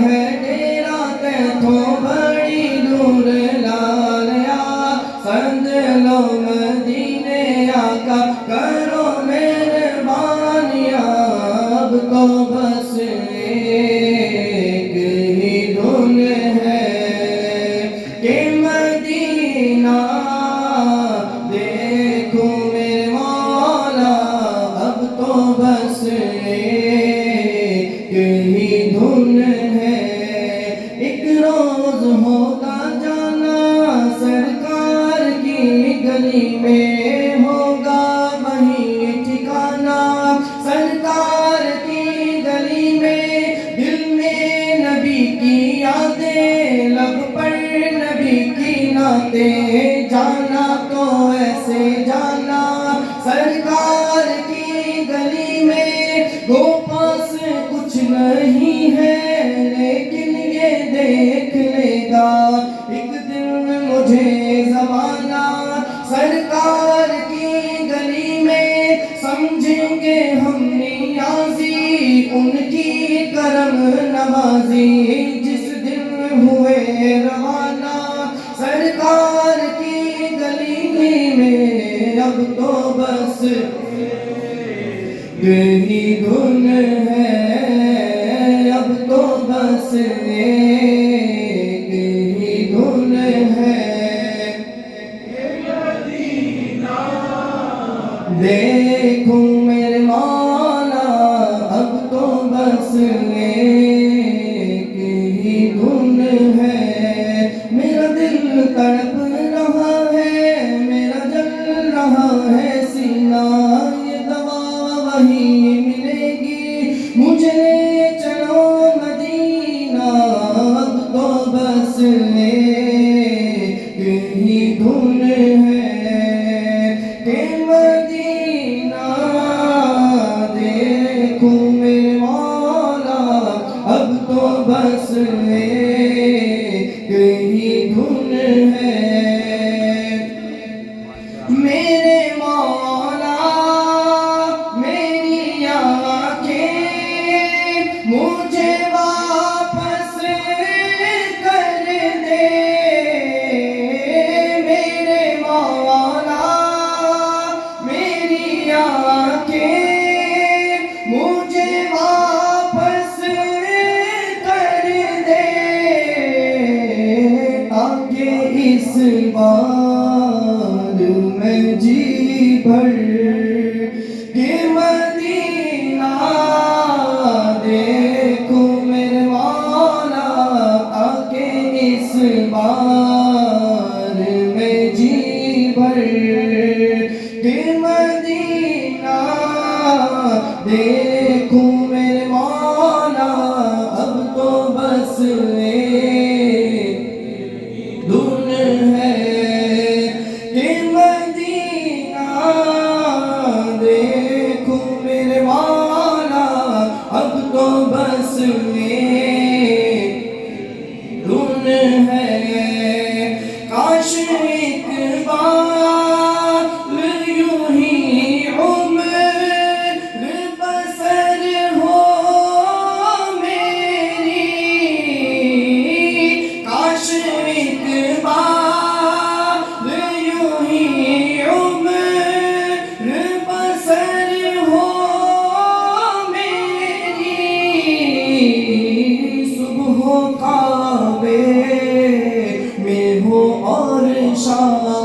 ہے ڈیرا تیتھوں بڑی دور لالیا سند لو مدینے آقا کرو مہربانیاں اب تو بس ایک ہی دھن ہے کہ مدینہ دیکھو میرے مولا اب تو بس ایک ہی دھن ہے ایک روز ہوگا جانا سرکار کی گلی میں ہوگا وہیں ٹھکانا سرکار کی گلی میں دل میں نبی کی یادیں لب پر نبی کی نعتیں جانا تو ایسے جانا سرکار کی گلی میں وہ پاس کچھ نہیں ہے لیکن یہ دیکھ لے گا ایک دن مجھے زمانہ سرکار کی گلی میں سمجھیں گے ہم نیازی ان کی کرم نوازی جس دن ہوئے روانہ سرکار کی گلی میں اب تو بس یہی دھن ہے اب تو بس ایک ہی دھن ہے دیکھو میرے مولا اب تو بس ایک ہی دھن ہے میرا دل تڑپ رہا ہے میرا جل رہا ہے سینہ یہ دوا وہیں ملے گی مجھے چلو مدینہ اب تو بس ایک ہی دھن ہے کہ مدینہ دیکھو میرے مولا اب تو بس ایک ہی دھن ہے میرے مولا میری آنکھیں مجھے واپس کر دے میرے مولا میری آنکھیں مجھے واپس کر دے تاکہ اس بار میں جی بھر کہ مدینہ دیکھو میرے مولا تاکہ اس بار میں جی بھر کہ مدینہ دیکھو میرے مولا اب تو بس ایک دھن ہے کہ مدینہ دیکھو میرے مولا اب تو بس ایک دھن ہے کاش ایک بار یوں ہی عمر بسر ہو میری کاش ایک بار یوں ہی عمر بسر ہو میری صبح کعبے میں ہو اور شام